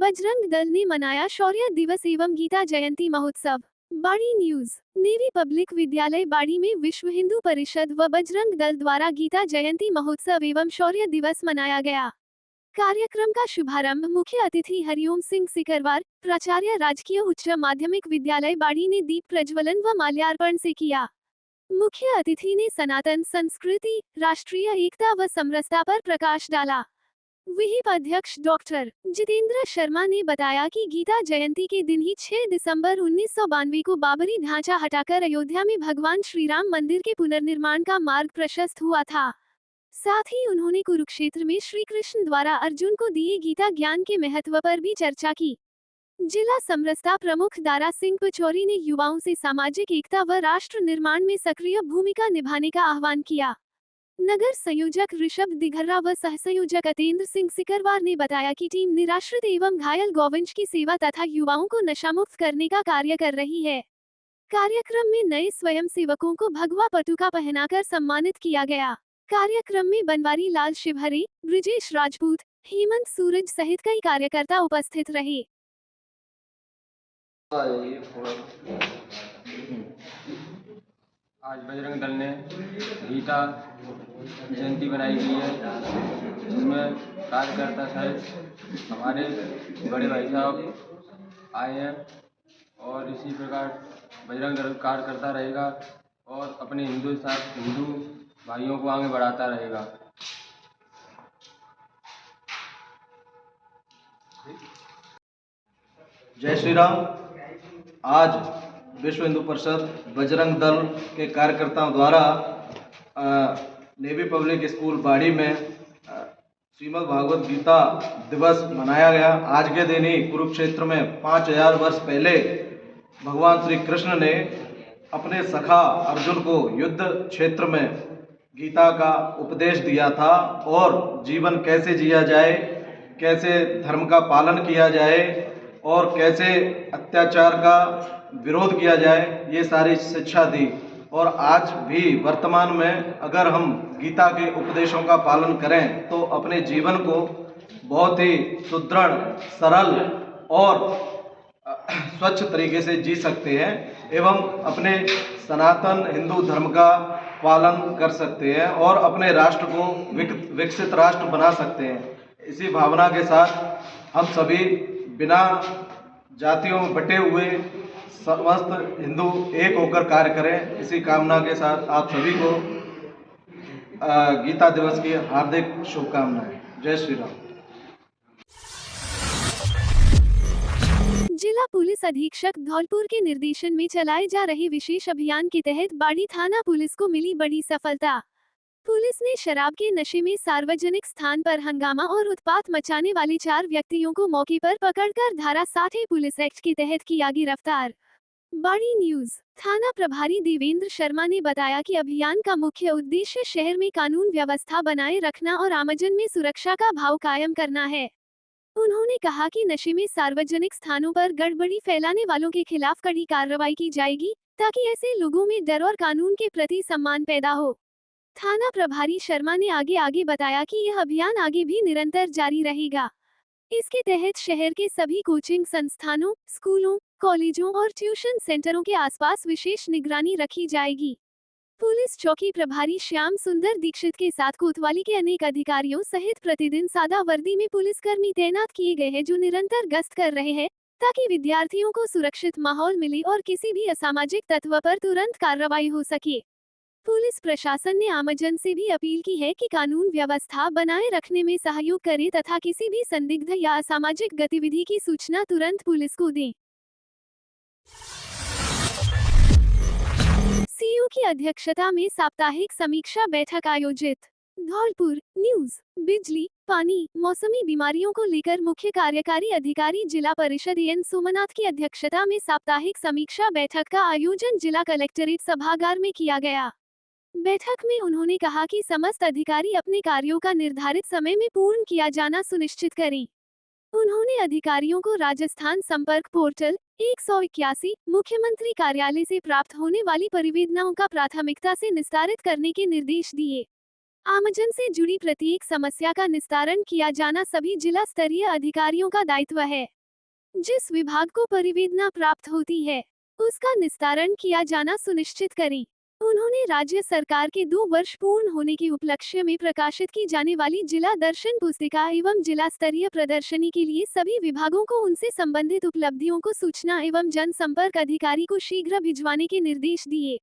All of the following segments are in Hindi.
बजरंग दल ने मनाया शौर्य दिवस एवं गीता जयंती महोत्सव। बाड़ी न्यूज। नेवी पब्लिक विद्यालय बाड़ी में विश्व हिंदू परिषद व बजरंग दल द्वारा गीता जयंती महोत्सव एवं शौर्य दिवस मनाया गया। कार्यक्रम का शुभारंभ मुख्य अतिथि हरिओम सिंह सिकरवार, प्राचार्य राजकीय उच्च माध्यमिक विद्यालय बाड़ी ने दीप प्रज्वलन व माल्यार्पण से किया। मुख्य अतिथि ने सनातन संस्कृति, राष्ट्रीय एकता व समरसता पर प्रकाश डाला। विहिप अध्यक्ष डॉक्टर जितेंद्र शर्मा ने बताया कि गीता जयंती के दिन ही 6 दिसंबर 1992 को बाबरी ढांचा हटाकर अयोध्या में भगवान श्री राम मंदिर के पुनर्निर्माण का मार्ग प्रशस्त हुआ था। साथ ही उन्होंने कुरुक्षेत्र में श्री कृष्ण द्वारा अर्जुन को दिए गीता ज्ञान के महत्व पर भी चर्चा की। जिला समरसता प्रमुख दारा सिंह पचौरी ने युवाओं से सामाजिक एकता व राष्ट्र निर्माण में सक्रिय भूमिका निभाने का आह्वान किया। नगर संयोजक ऋषभ दिघर्रा व सहसंयोजक अतेंद्र सिंह सिकरवार ने बताया कि टीम निराश्रित एवं घायल गौवंश की सेवा तथा युवाओं को नशामुक्त करने का कार्य कर रही है। कार्यक्रम में नए स्वयंसेवकों को भगवा पटुका पहनाकर सम्मानित किया गया। कार्यक्रम में बनवारी लाल शिवहरे, ब्रिजेश राजपूत, हेमंत सूरज सहित कई कार्यकर्ता उपस्थित रहे। आज बजरंग दल ने गीता जयंती बनाई गई है, जिसमें कार्यकर्ता सहित हमारे बड़े भाई साहब आए हैं और इसी प्रकार बजरंग दल कार्य करता रहेगा और अपने हिंदू भाइयों को आगे बढ़ाता रहेगा। जय श्री राम। आज विश्व हिंदू परिषद बजरंग दल के कार्यकर्ताओं द्वारा नेवी पब्लिक स्कूल बाड़ी में श्रीमद् भागवत गीता दिवस मनाया गया। आज के दिन ही कुरुक्षेत्र में 5000 वर्ष पहले भगवान श्री कृष्ण ने अपने सखा अर्जुन को युद्ध क्षेत्र में गीता का उपदेश दिया था और जीवन कैसे जिया जाए, कैसे धर्म का पालन किया जाए और कैसे अत्याचार का विरोध किया जाए, ये सारी शिक्षा दी। और आज भी वर्तमान में अगर हम गीता के उपदेशों का पालन करें तो अपने जीवन को बहुत ही सुदृढ़, सरल और स्वच्छ तरीके से जी सकते हैं एवं अपने सनातन हिंदू धर्म का पालन कर सकते हैं और अपने राष्ट्र को विकसित राष्ट्र बना सकते हैं। इसी भावना के साथ हम सभी बिना जातियों में बटे हुए समस्त हिंदू एक होकर कार्य करें, इसी कामना के साथ आप सभी को गीता दिवस की हार्दिक शुभकामनाएं। जय श्री राम। जिला पुलिस अधीक्षक धौलपुर के निर्देशन में चलाए जा रहे विशेष अभियान के तहत बाड़ी थाना पुलिस को मिली बड़ी सफलता। पुलिस ने शराब के नशे में सार्वजनिक स्थान पर हंगामा और उत्पात मचाने वाले 4 व्यक्तियों को मौके पर पकड़कर धारा 60 पुलिस एक्ट के तहत किया गिरफ्तार। बाड़ी न्यूज। थाना प्रभारी देवेंद्र शर्मा ने बताया कि अभियान का मुख्य उद्देश्य शहर में कानून व्यवस्था बनाए रखना और आमजन में सुरक्षा का भाव कायम करना है। उन्होंने कहा कि नशे में सार्वजनिक स्थानों पर गड़बड़ी फैलाने वालों के खिलाफ कड़ी कार्रवाई की जाएगी, ताकि ऐसे लोगों में डर और कानून के प्रति सम्मान पैदा हो। थाना प्रभारी शर्मा ने आगे बताया कि यह अभियान आगे भी निरंतर जारी रहेगा। इसके तहत शहर के सभी कोचिंग संस्थानों, स्कूलों, कॉलेजों और ट्यूशन सेंटरों के आसपास विशेष निगरानी रखी जाएगी। पुलिस चौकी प्रभारी श्याम सुंदर दीक्षित के साथ कोतवाली के अनेक अधिकारियों सहित प्रतिदिन सादा वर्दी में पुलिसकर्मी तैनात किए गए हैं, जो निरंतर गश्त कर रहे हैं ताकि विद्यार्थियों को सुरक्षित माहौल मिले और किसी भी असामाजिक तत्व पर तुरंत कार्रवाई हो सके। पुलिस प्रशासन ने आमजन से भी अपील की है कि कानून व्यवस्था बनाए रखने में सहयोग करें तथा किसी भी संदिग्ध या असामाजिक गतिविधि की सूचना तुरंत पुलिस को दें। सीयू की अध्यक्षता में साप्ताहिक समीक्षा बैठक आयोजित। धौलपुर न्यूज। बिजली, पानी, मौसमी बीमारियों को लेकर मुख्य कार्यकारी अधिकारी जिला परिषद एन सोमनाथ की अध्यक्षता में साप्ताहिक समीक्षा बैठक का आयोजन जिला कलेक्ट्रेट सभागार में किया गया। बैठक में उन्होंने कहा कि समस्त अधिकारी अपने कार्यों का निर्धारित समय में पूर्ण किया जाना सुनिश्चित करें। उन्होंने अधिकारियों को राजस्थान संपर्क पोर्टल 181 मुख्यमंत्री कार्यालय से प्राप्त होने वाली परिवेदनाओं का प्राथमिकता से निस्तारित करने के निर्देश दिए। आमजन से जुड़ी प्रत्येक समस्या का निस्तारण किया जाना सभी जिला स्तरीय अधिकारियों का दायित्व है। जिस विभाग को परिवेदना प्राप्त होती है उसका निस्तारण किया जाना सुनिश्चित करें। उन्होंने राज्य सरकार के 2 वर्ष पूर्ण होने के उपलक्ष्य में प्रकाशित की जाने वाली जिला दर्शन पुस्तिका एवं जिला स्तरीय प्रदर्शनी के लिए सभी विभागों को उनसे संबंधित उपलब्धियों को सूचना एवं जनसंपर्क अधिकारी को शीघ्र भिजवाने के निर्देश दिए।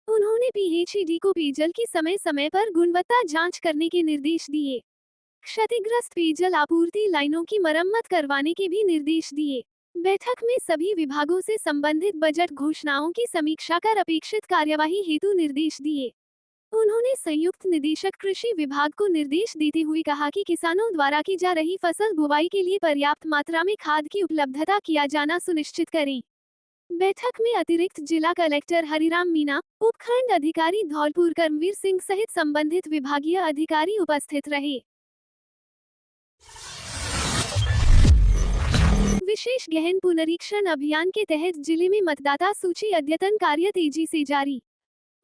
उन्होंने पीएचईडी को पेयजल की समय समय पर गुणवत्ता जांच करने के निर्देश दिए। क्षतिग्रस्त पेयजल आपूर्ति लाइनों की मरम्मत करवाने के भी निर्देश दिए। बैठक में सभी विभागों से संबंधित बजट घोषणाओं की समीक्षा कर अपेक्षित कार्यवाही हेतु निर्देश दिए। उन्होंने संयुक्त निदेशक कृषि विभाग को निर्देश देते हुए कहा कि किसानों द्वारा की जा रही फसल बुवाई के लिए पर्याप्त मात्रा में खाद की उपलब्धता किया जाना सुनिश्चित करें। बैठक में अतिरिक्त जिला कलेक्टर हरिराम मीणा, उपखंड अधिकारी धौलपुर कर्मवीर सिंह सहित संबंधित विभागीय अधिकारी उपस्थित रहे। विशेष गहन पुनरीक्षण अभियान के तहत जिले में मतदाता सूची अद्यतन कार्य तेजी से जारी।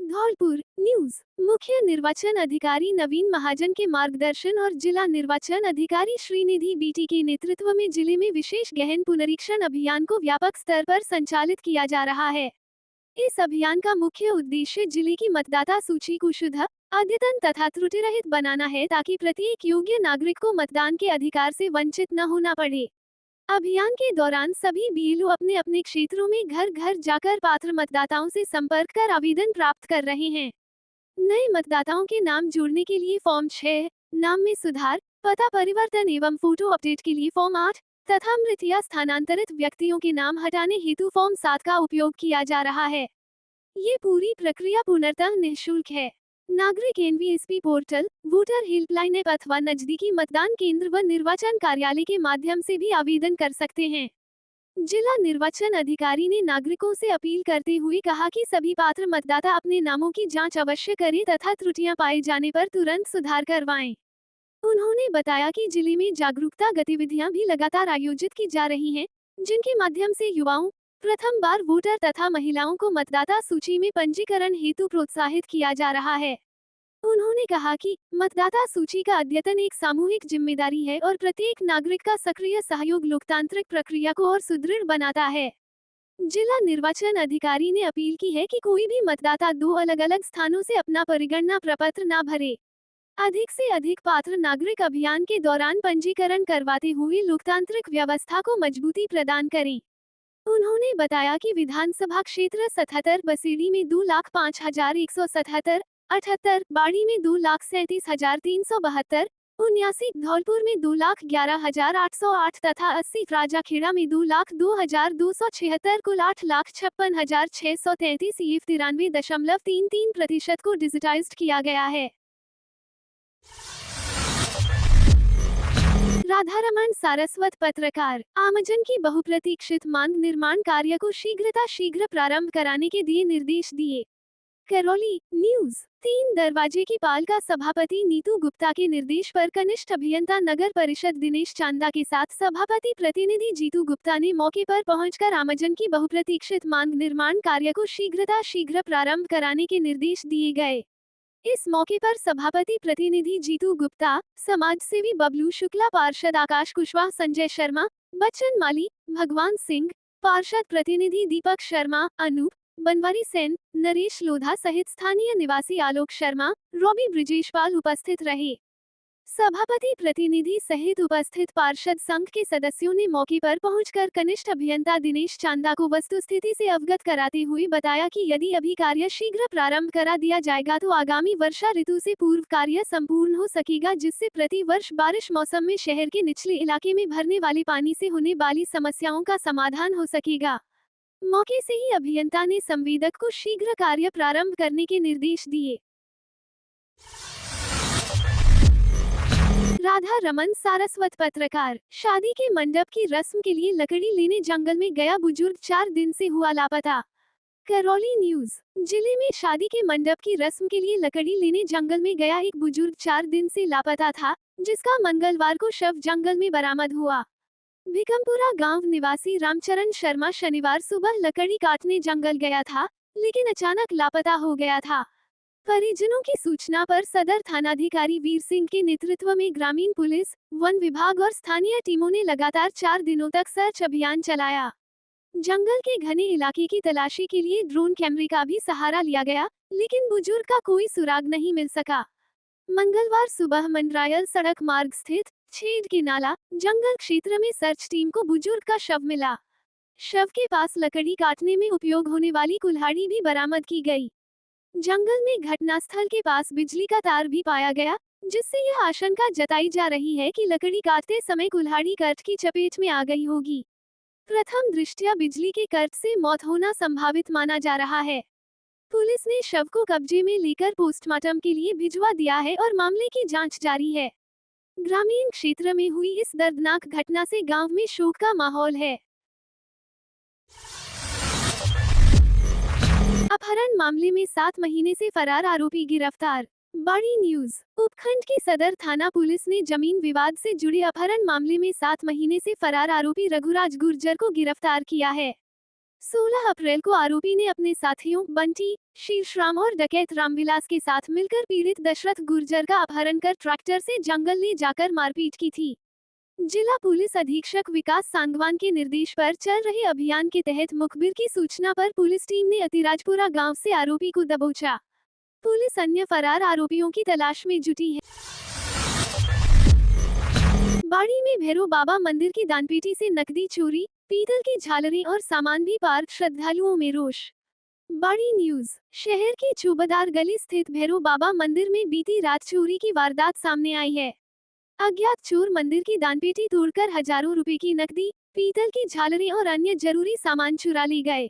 धौलपुर न्यूज। मुख्य निर्वाचन अधिकारी नवीन महाजन के मार्गदर्शन और जिला निर्वाचन अधिकारी श्रीनिधि बीटी के नेतृत्व में जिले में विशेष गहन पुनरीक्षण अभियान को व्यापक स्तर पर संचालित किया जा रहा है। इस अभियान का मुख्य उद्देश्य जिले की मतदाता सूची को शुद्ध, अद्यतन तथा त्रुटि रहित बनाना है ताकि प्रत्येक योग्य नागरिक को मतदान के अधिकार से वंचित न होना पड़े। अभियान के दौरान सभी बीएलओ अपने अपने क्षेत्रों में घर घर जाकर पात्र मतदाताओं से संपर्क कर आवेदन प्राप्त कर रहे हैं। नए मतदाताओं के नाम जोड़ने के लिए फॉर्म 6, नाम में सुधार, पता परिवर्तन एवं फोटो अपडेट के लिए फॉर्म 8 तथा मृत या स्थानांतरित व्यक्तियों के नाम हटाने हेतु फॉर्म 7 का उपयोग किया जा रहा है। ये पूरी प्रक्रिया पूर्णतः निःशुल्क है। नागरिक NVSP portal, voter helpline app अथवा नजदीकी मतदान केंद्र व निर्वाचन कार्यालय के माध्यम से भी आवेदन कर सकते हैं। जिला निर्वाचन अधिकारी ने नागरिकों से अपील करते हुए कहा कि सभी पात्र मतदाता अपने नामों की जांच अवश्य करें तथा त्रुटियां पाए जाने पर तुरंत सुधार करवाएं। उन्होंने बताया कि जिले में जागरूकता गतिविधियां भी लगातार आयोजित की जा रही हैं, जिनके माध्यम से युवाओं, प्रथम बार वोटर तथा महिलाओं को मतदाता सूची में पंजीकरण हेतु प्रोत्साहित किया जा रहा है। उन्होंने कहा कि मतदाता सूची का अद्यतन एक सामूहिक जिम्मेदारी है और प्रत्येक नागरिक का सक्रिय सहयोग लोकतांत्रिक प्रक्रिया को और सुदृढ़ बनाता है। जिला निर्वाचन अधिकारी ने अपील की है कि कोई भी मतदाता 2 अलग-अलग स्थानों से अपना परिगणना प्रपत्र न भरे। अधिक से अधिक पात्र नागरिक अभियान के दौरान पंजीकरण करवाते हुए लोकतांत्रिक व्यवस्था को मजबूती प्रदान करें। उन्होंने बताया कि विधानसभा क्षेत्र 77 बसेड़ी में 2,05,177, 78 बाड़ी में 2,37,372, 79 धौलपुर में 2,11,808 तथा 80 राजाखेड़ा में 2,02,276 कुल 8,56,633 EF 93.33% को डिजिटाइज्ड किया गया है। राधारमण सारस्वत पत्रकार, आमजन की बहुप्रतीक्षित मांग निर्माण कार्य को शीघ्र प्रारंभ कराने के दिए निर्देश दिए। करौली न्यूज। 3 दरवाजे की पालिका सभापति नीतू गुप्ता के निर्देश पर कनिष्ठ अभियंता नगर परिषद दिनेश चांदा के साथ सभापति प्रतिनिधि जीतू गुप्ता ने मौके पर पहुंचकर आमजन की बहुप्रतीक्षित मांग निर्माण कार्य को शीघ्र प्रारंभ कराने के निर्देश दिए गए। इस मौके पर सभापति प्रतिनिधि जीतू गुप्ता, समाजसेवी बबलू शुक्ला, पार्षद आकाश कुशवाहा, संजय शर्मा, बच्चन माली, भगवान सिंह, पार्षद प्रतिनिधि दीपक शर्मा, अनूप, बनवारी सेन, नरेश लोधा सहित स्थानीय निवासी आलोक शर्मा, रॉबी ब्रिजेशपाल उपस्थित रहे। सभापति प्रतिनिधि सहित उपस्थित पार्षद संघ के सदस्यों ने मौके पर पहुंचकर कनिष्ठ अभियंता दिनेश चांदा को वस्तुस्थिति से अवगत कराते हुए बताया कि यदि अभी कार्य शीघ्र प्रारंभ करा दिया जाएगा तो आगामी वर्षा ऋतु से पूर्व कार्य संपूर्ण हो सकेगा, जिससे प्रति वर्ष बारिश मौसम में शहर के निचले इलाके में भरने वाले पानी से होने वाली समस्याओं का समाधान हो सकेगा। मौके से ही अभियंता ने संवेदक को शीघ्र कार्य प्रारंभ करने के निर्देश दिए। राधा रमन सारस्वत पत्रकार, शादी के मंडप की रस्म के लिए लकड़ी लेने जंगल में गया बुजुर्ग 4 दिन से हुआ लापता। करौली न्यूज। जिले में शादी के मंडप की रस्म के लिए लकड़ी लेने जंगल में गया एक बुजुर्ग 4 दिन से लापता था, जिसका मंगलवार को शव जंगल में बरामद हुआ। भिकमपुरा गांव निवासी रामचरण शर्मा शनिवार सुबह लकड़ी काटने जंगल गया था, लेकिन अचानक लापता हो गया था। परिजनों की सूचना पर सदर थानाधिकारी वीर सिंह के नेतृत्व में ग्रामीण पुलिस, वन विभाग और स्थानीय टीमों ने लगातार 4 दिनों तक सर्च अभियान चलाया। जंगल के घने इलाके की तलाशी के लिए ड्रोन कैमरे का भी सहारा लिया गया, लेकिन बुजुर्ग का कोई सुराग नहीं मिल सका। मंगलवार सुबह मंडरायल सड़क मार्ग स्थित छेद के नाला जंगल क्षेत्र में सर्च टीम को बुजुर्ग का शव मिला। शव के पास लकड़ी काटने में उपयोग होने वाली कुल्हाड़ी भी बरामद की गई। जंगल में घटनास्थल के पास बिजली का तार भी पाया गया, जिससे यह आशंका जताई जा रही है कि लकड़ी काटते समय कुल्हाड़ी कट की चपेट में आ गई होगी। प्रथम दृष्टया बिजली के कट से मौत होना संभावित माना जा रहा है। पुलिस ने शव को कब्जे में लेकर पोस्टमार्टम के लिए भिजवा दिया है और मामले की जांच जारी है। ग्रामीण क्षेत्र में हुई इस दर्दनाक घटना से गांव में शोक का माहौल है। अपहरण मामले में 7 महीने से फरार आरोपी गिरफ्तार। बड़ी न्यूज। उपखंड की सदर थाना पुलिस ने जमीन विवाद से जुड़े अपहरण मामले में 7 महीने से फरार आरोपी रघुराज गुर्जर को गिरफ्तार किया है। 16 अप्रैल को आरोपी ने अपने साथियों बंटी, शीर्षराम और डकैत रामविलास के साथ मिलकर पीड़ित दशरथ गुर्जर का अपहरण कर ट्रैक्टर से जंगल ले जाकर मारपीट की थी। जिला पुलिस अधीक्षक विकास सांगवान के निर्देश पर चल रहे अभियान के तहत मुखबिर की सूचना पर पुलिस टीम ने अतिराजपुरा गांव से आरोपी को दबोचा। पुलिस अन्य फरार आरोपियों की तलाश में जुटी है। बाड़ी में भैरव बाबा मंदिर की दानपेटी से नकदी चोरी, पीतल की झालरें और सामान भी पार्क, श्रद्धालुओं में रोष। बड़ी न्यूज। शहर की चूबदार गली स्थित भैरव बाबा मंदिर में बीती रात चोरी की वारदात सामने आई है। अज्ञात चोर मंदिर की दानपेटी तोड़कर हजारों रुपए की नकदी, पीतल की झालरें और अन्य जरूरी सामान चुरा ले गए।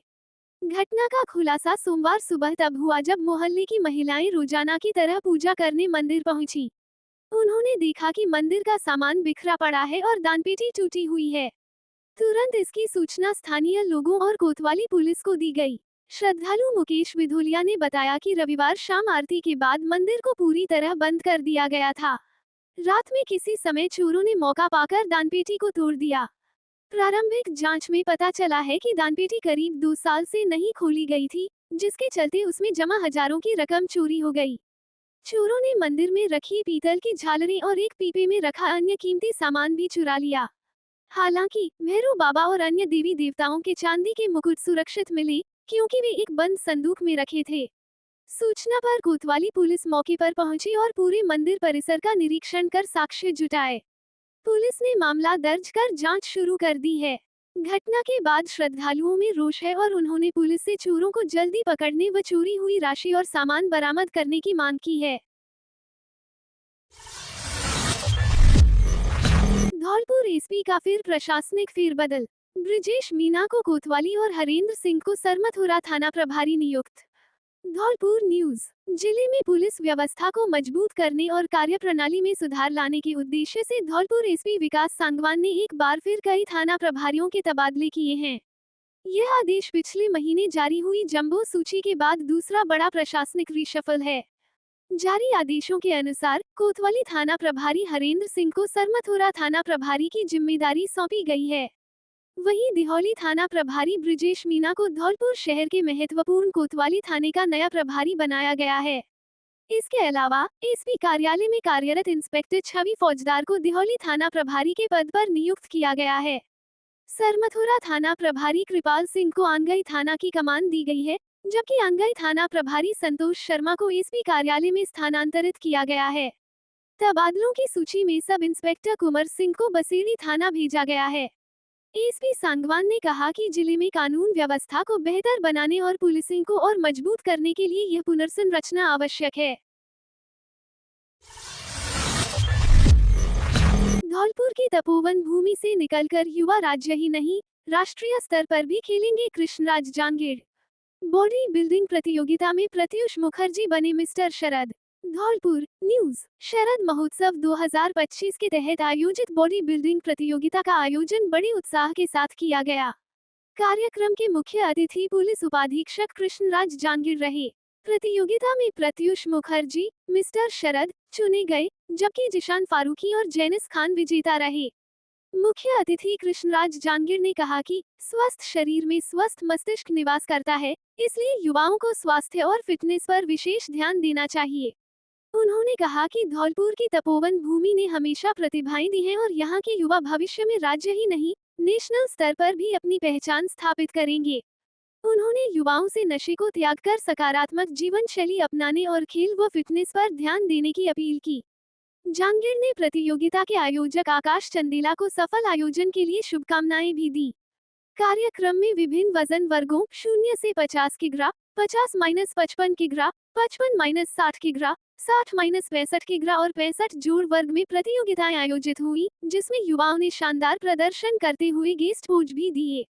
घटना का खुलासा सोमवार सुबह तब हुआ जब मोहल्ले की महिलाएं रोजाना की तरह पूजा करने मंदिर पहुंची। उन्होंने देखा कि मंदिर का सामान बिखरा पड़ा है और दानपेटी टूटी हुई है। तुरंत इसकी सूचना स्थानीय लोगों और कोतवाली पुलिस को दी गई। श्रद्धालु मुकेश विधोलिया ने बताया कि रविवार शाम आरती के बाद मंदिर को पूरी तरह बंद कर दिया गया था। रात में किसी समय चोरों ने मौका पाकर दानपेटी को तोड़ दिया। प्रारंभिक जांच में पता चला है कि दानपेटी करीब 2 साल से नहीं खोली गई थी, जिसके चलते उसमें जमा हजारों की रकम चोरी हो गई। चोरों ने मंदिर में रखी पीतल की झालरें और एक पीपे में रखा अन्य कीमती सामान भी चुरा लिया। हालांकि भैरव बाबा और अन्य देवी देवताओं के चांदी के मुकुट सुरक्षित मिले, क्योंकि वे एक बंद संदूक में रखे थे। सूचना पर कोतवाली पुलिस मौके पर पहुंची और पूरे मंदिर परिसर का निरीक्षण कर साक्ष्य जुटाए। पुलिस ने मामला दर्ज कर जांच शुरू कर दी है। घटना के बाद श्रद्धालुओं में रोष है और उन्होंने पुलिस से चोरों को जल्दी पकड़ने व चोरी हुई राशि और सामान बरामद करने की मांग की है। धौलपुर एसपी का फिर प्रशासनिक फेरबदल। ब्रिजेश मीना को कोतवाली और हरेंद्र सिंह को सरमथुरा थाना प्रभारी नियुक्त। धौलपुर न्यूज। जिले में पुलिस व्यवस्था को मजबूत करने और कार्यप्रणाली में सुधार लाने के उद्देश्य से धौलपुर एसपी विकास सांगवान ने एक बार फिर कई थाना प्रभारियों के तबादले किए हैं। यह आदेश पिछले महीने जारी हुई जंबो सूची के बाद दूसरा बड़ा प्रशासनिक रिशफल है। जारी आदेशों के अनुसार कोतवाली थाना प्रभारी हरेंद्र सिंह को सरमथुरा थाना प्रभारी की जिम्मेदारी सौंपी गई है। वहीं दिहौली थाना प्रभारी ब्रिजेश मीना को धौलपुर शहर के महत्वपूर्ण कोतवाली थाने का नया प्रभारी बनाया गया है। इसके अलावा एसपी कार्यालय में कार्यरत इंस्पेक्टर छवि फौजदार को दिहौली थाना प्रभारी के पद पर नियुक्त किया गया है। सरमथुरा थाना प्रभारी कृपाल सिंह को अंगई थाना की कमान दी गई है, जबकि अंगई थाना प्रभारी संतोष शर्मा को एसपी कार्यालय में स्थानांतरित किया गया है। तबादलों की सूची में सब इंस्पेक्टर कुंवर सिंह को बसेड़ी थाना भेजा गया है। एसपी सांगवान ने कहा कि जिले में कानून व्यवस्था को बेहतर बनाने और पुलिसिंग को और मजबूत करने के लिए यह पुनर्संरचना आवश्यक है। धौलपुर की तपोवन भूमि से निकलकर युवा राज्य ही नहीं, राष्ट्रीय स्तर पर भी खेलेंगे कृष्णराज जांगीड़। बॉडी बिल्डिंग प्रतियोगिता में प्रत्युष मुखर्जी बने मिस्टर शरद। धौलपुर न्यूज। शरद महोत्सव 2025 के तहत आयोजित बॉडी बिल्डिंग प्रतियोगिता का आयोजन बड़े उत्साह के साथ किया गया। कार्यक्रम के मुख्य अतिथि पुलिस उपाधीक्षक कृष्णराज जांगीड़ रहे। प्रतियोगिता में प्रत्युष मुखर्जी, मिस्टर शरद चुने गए, जबकि जिशान फारूकी और जेनिस खान विजेता रहे। मुख्य अतिथि कृष्णराज जांगीर ने कहा कि स्वस्थ शरीर में स्वस्थ मस्तिष्क निवास करता है, इसलिए युवाओं को स्वास्थ्य और फिटनेस पर विशेष ध्यान देना चाहिए। उन्होंने कहा कि धौलपुर की तपोवन भूमि ने हमेशा प्रतिभाएं दी हैं और यहाँ के युवा भविष्य में राज्य ही नहीं, नेशनल स्तर पर भी अपनी पहचान स्थापित करेंगे। उन्होंने युवाओं से नशे को त्याग कर सकारात्मक जीवन शैली अपनाने और खेल व फिटनेस पर ध्यान देने की अपील की। जांगीर ने प्रतियोगिता के आयोजक आकाश चंदेला को सफल आयोजन के लिए शुभकामनाएं भी दी। कार्यक्रम में विभिन्न वजन वर्गों 0 से 50 किग्रा, 50-55 किग्रा, 55-60 किग्रा, 60-65 किग्रा और 65 जोड़ वर्ग में प्रतियोगिताएं आयोजित हुई, जिसमें युवाओं ने शानदार प्रदर्शन करते हुए गेस्ट पोज भी दिए।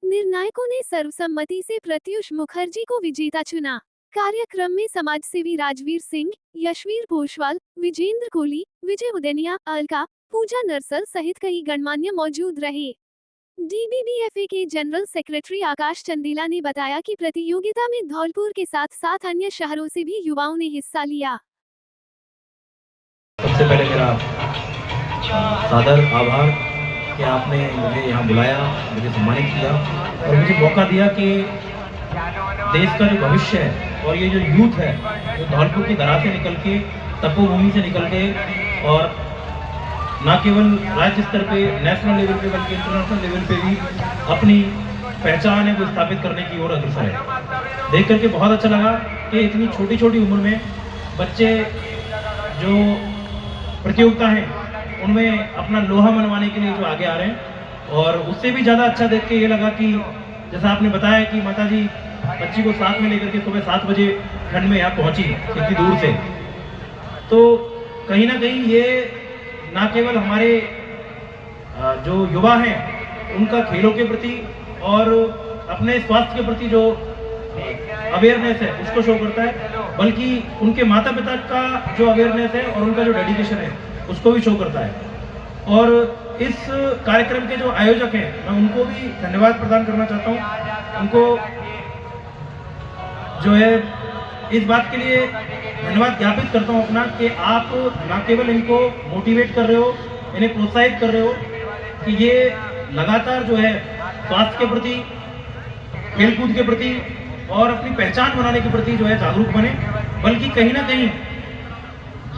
निर्णायकों ने सर्वसम्मति से प्रत्युष मुखर्जी को विजेता चुना। कार्यक्रम में समाजसेवी राजवीर सिंह, यशवीर पोशवाल, विजेंद्र कोहली, विजय उदेनिया, अलका, पूजा नरसल सहित कई गणमान्य मौजूद रहे। डीबीबीएफए के जनरल सेक्रेटरी आकाश चंदेला ने बताया कि प्रतियोगिता में धौलपुर के साथ साथ अन्य शहरों से भी युवाओं ने हिस्सा लिया। सबसे पहले मेरा सादर आभार कि आपने मुझे यहाँ बुलाया, मुझे सम्मानित किया और मुझे मौका दिया कि देश का जो भविष्य है और ये जो यूथ है जो धौलपुर की धरा से निकल के, तपोभूमि से निकल के और न केवल राज्य स्तर पे, नेशनल लेवल पे बल्कि इंटरनेशनल लेवल पे भी अपनी पहचान है वो स्थापित करने की ओर अग्रसर है। देख करके बहुत अच्छा लगा कि इतनी छोटी छोटी उम्र में बच्चे जो प्रतियोगिता हैं उनमें अपना लोहा मनवाने के लिए जो आगे आ रहे हैं। और उससे भी ज़्यादा अच्छा देख के ये लगा कि जैसा आपने बताया कि माताजी बच्ची को साथ में लेकर के सुबह 7 बजे ठंड में यहाँ पहुँची इतनी दूर से, तो कहीं ना कहीं ये ना केवल हमारे जो युवा हैं उनका खेलों के प्रति और अपने स्वास्थ्य के प्रति जो अवेयरनेस है उसको शो करता है, बल्कि उनके माता पिता का जो अवेयरनेस है और उनका जो डेडिकेशन है उसको भी शो करता है। और इस कार्यक्रम के जो आयोजक हैं मैं उनको भी धन्यवाद प्रदान करना चाहता हूँ। उनको जो है इस बात के लिए धन्यवाद ज्ञापित करता हूँ अपना कि आप न केवल इनको मोटिवेट कर रहे हो, इन्हें प्रोत्साहित कर रहे हो कि ये लगातार जो है स्वास्थ्य के प्रति, खेलकूद के प्रति और अपनी पहचान बनाने के प्रति जो है जागरूक बने, बल्कि कहीं ना कहीं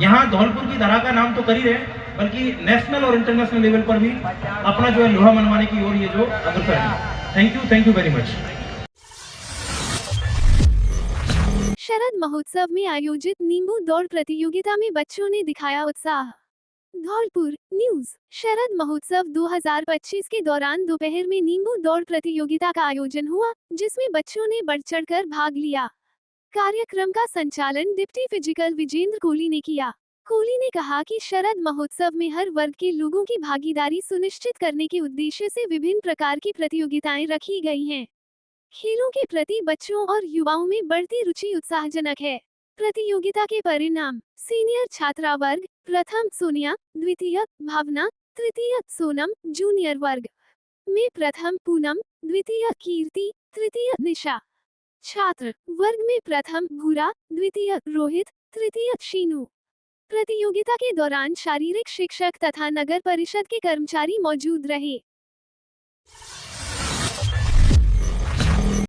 यहाँ धौलपुर की धरा का नाम तो कर ही रहे बल्कि नेशनल और इंटरनेशनल लेवल पर भी अपना जो है लोहा मनवाने की ओर ये जो अग्रसर है। Thank you very much. Sharad Mahotsav में आयोजित नींबू दौड़ प्रतियोगिता में बच्चों ने दिखाया उत्साह। धौलपुर न्यूज। शरद महोत्सव 2025 के दौरान दोपहर में नींबू दौड़ प्रतियोगिता का आयोजन हुआ, जिसमें बच्चों ने बढ़ चढ़कर भाग लिया। कार्यक्रम का संचालन डिप्टी फिजिकल विजेंद्र कोहली ने किया। कोहली ने कहा कि शरद महोत्सव में हर वर्ग के लोगों की भागीदारी सुनिश्चित करने के उद्देश्य से विभिन्न प्रकार की प्रतियोगिताएं रखी गई हैं। खेलों के प्रति बच्चों और युवाओं में बढ़ती रुचि उत्साहजनक है। प्रतियोगिता के परिणाम: सीनियर छात्रा वर्ग प्रथम सोनिया, द्वितीय भावना, तृतीय सोनम, जूनियर वर्ग में प्रथम पूनम, द्वितीय कीर्ति, तृतीय निशा। छात्र वर्ग में प्रथम भूरा, द्वितीय रोहित, तृतीय शीनू। प्रतियोगिता के दौरान शारीरिक शिक्षक तथा नगर परिषद के कर्मचारी मौजूद रहे।